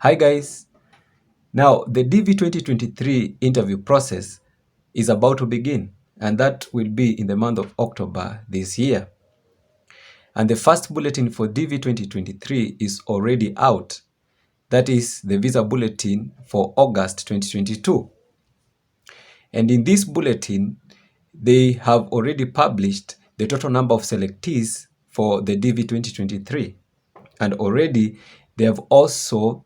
Hi guys. Now the DV2023 interview process is about to begin, and that will be in the month of October this year. And the first bulletin for DV2023 is already out. That is the visa bulletin for August 2022. And in this bulletin, they have already published the total number of selectees for the DV2023. And already they have also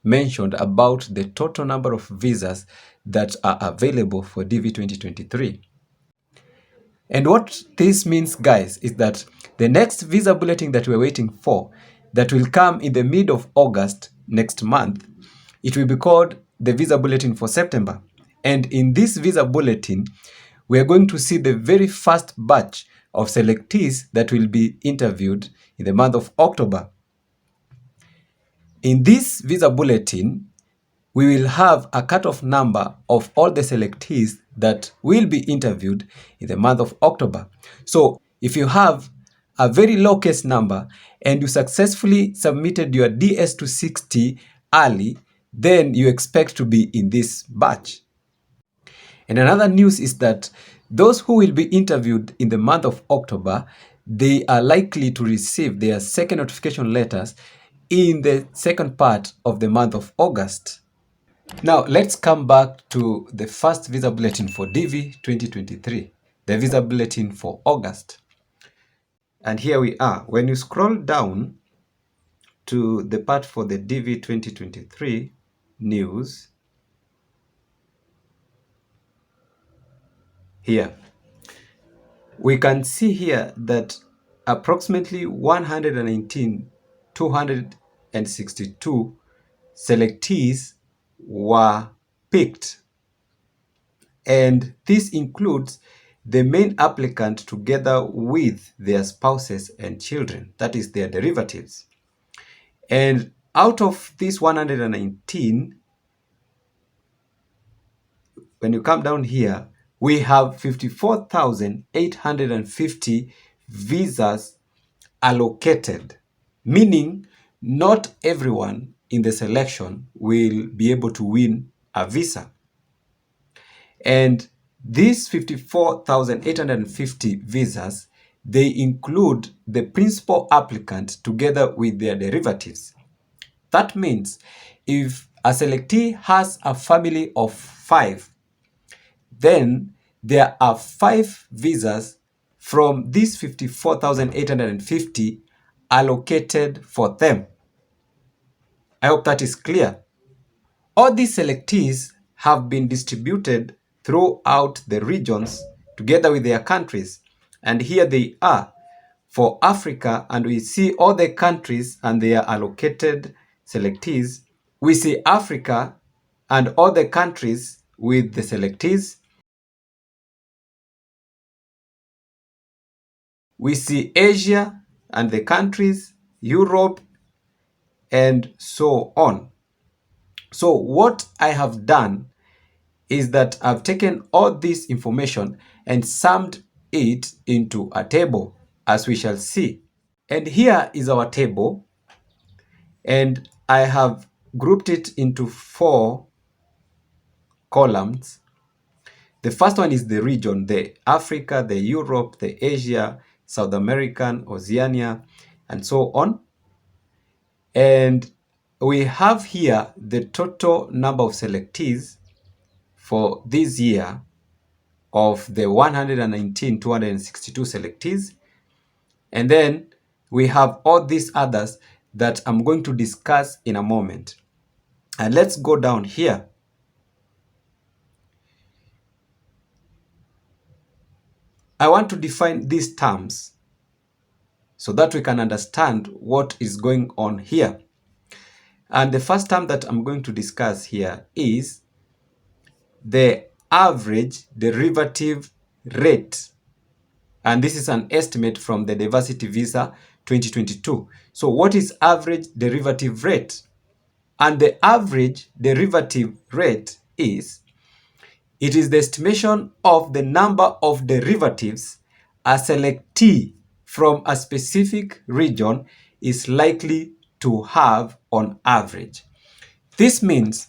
mentioned about the total number of visas that are available for DV 2023. And what this means, guys, is that the next visa bulletin that we're waiting for, that will come in the mid of August next month, it will be called the visa bulletin for September. And in this visa bulletin, we are going to see the very first batch of selectees that will be interviewed in the month of October. In this visa bulletin, we will have a cutoff number of all the selectees that will be interviewed in the month of October. So if you have a very low case number and you successfully submitted your DS260 early, then you expect to be in this batch. And another news is that those who will be interviewed in the month of October, they are likely to receive their second notification letters in the second part of the month of August. Now, let's come back to the first visa bulletin for DV 2023, the visa bulletin for August. And here we are. When you scroll down to the part for the DV 2023 news, here, we can see here that approximately 119,262 selectees were picked, and this includes the main applicant together with their spouses and children, that is their derivatives. And out of this 119, when you come down here, we have 54,850 visas allocated, meaning not everyone in the selection will be able to win a visa. And these 54,850 visas, they include the principal applicant together with their derivatives. That means if a selectee has a family of 5, then there are 5 visas from these 54,850 allocated for them. I hope that is clear. All these selectees have been distributed throughout the regions together with their countries. And here they are for Africa, and we see all the countries and their allocated selectees. We see Africa and all the countries with the selectees. We see Asia and the countries, Europe, and so on. So what I have done is that I've taken all this information and summed it into a table, as we shall see. And here is our table, and I have grouped it into 4 columns. The first one is the region, the Africa, the Europe, the Asia, South American, Oceania, and so on. And we have here the total number of selectees for this year of the 119,262 selectees. And then we have all these others that I'm going to discuss in a moment. And let's go down here. I want to define these terms so that we can understand what is going on here. And the first term that I'm going to discuss here is the average derivative rate. And this is an estimate from the Diversity Visa 2022. So what is average derivative rate? And the average derivative rate is, it is the estimation of the number of derivatives a selectee from a specific region is likely to have on average. This means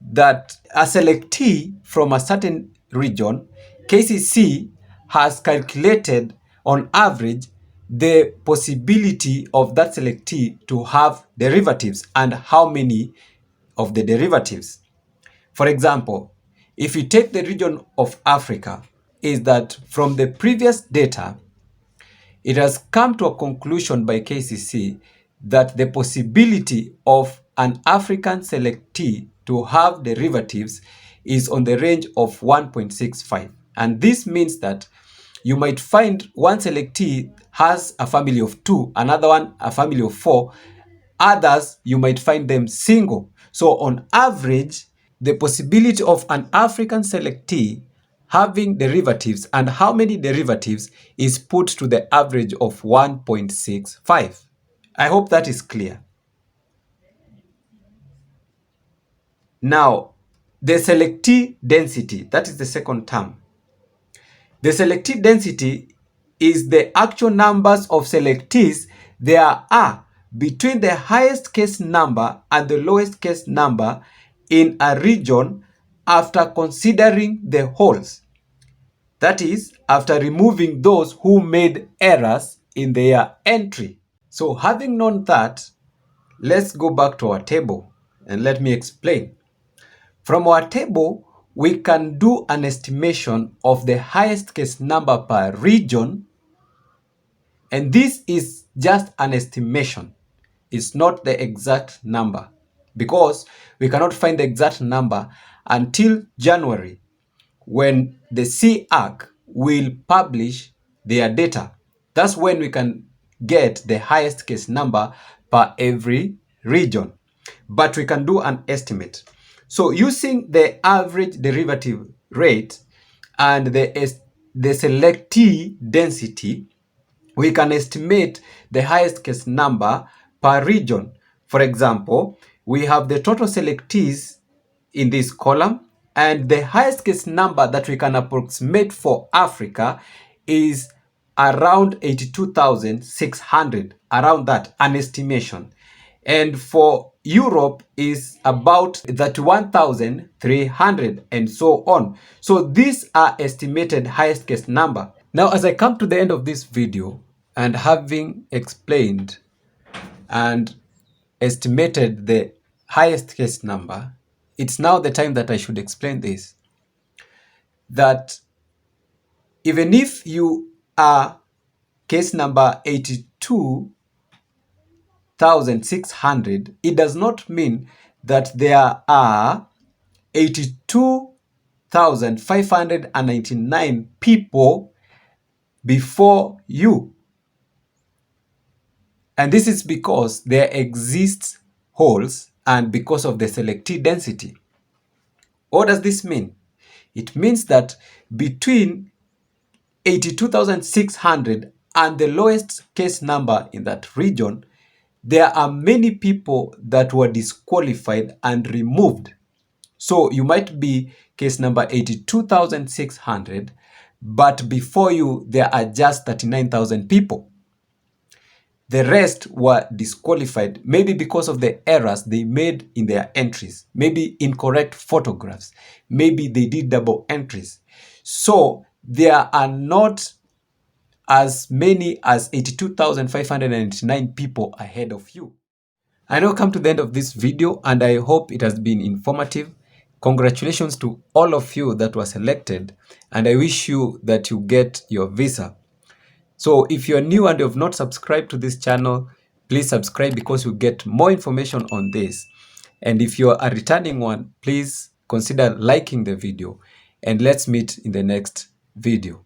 that a selectee from a certain region, KCC, has calculated on average the possibility of that selectee to have derivatives and how many of the derivatives. For example, if you take the region of Africa, is that from the previous data, it has come to a conclusion by KCC that the possibility of an African selectee to have derivatives is on the range of 1.65. And this means that you might find one selectee has a family of 2, another one a family of 4, others you might find them single. So on average, the possibility of an African selectee having derivatives and how many derivatives is put to the average of 1.65. I hope that is clear. Now, the selectee density, that is the second term. The selectee density is the actual numbers of selectees there are between the highest case number and the lowest case number in a region after considering the wholes. That is, after removing those who made errors in their entry. So having known that, let's go back to our table and let me explain. From our table, we can do an estimation of the highest case number per region, and this is just an estimation. It's not the exact number because we cannot find the exact number until January, when the CAC will publish their data. That's when we can get the highest case number per every region. But we can do an estimate. So using the average derivative rate and the selectee density, we can estimate the highest case number per region. For example, we have the total selectees in this column, and the highest case number that we can approximate for Africa is around 82,600, around that, an estimation. And for Europe is about 31,300 and so on. So these are estimated highest case number. Now, as I come to the end of this video and having explained and estimated the highest case number, it's now the time that I should explain this. That even if you are case number 82,600, it does not mean that there are 82,599 people before you. And this is because there exists holes and because of the selectee density. What does this mean? It means that between 82,600 and the lowest case number in that region, there are many people that were disqualified and removed. So you might be case number 82,600, but before you, there are just 39,000 people. The rest were disqualified, maybe because of the errors they made in their entries, maybe incorrect photographs, maybe they did double entries. So there are not as many as 82,599 people ahead of you. I now come to the end of this video and I hope it has been informative. Congratulations to all of you that were selected, and I wish you that you get your visa. So if you're new and you have not subscribed to this channel, please subscribe because you get more information on this. And if you're a returning one, please consider liking the video, and let's meet in the next video.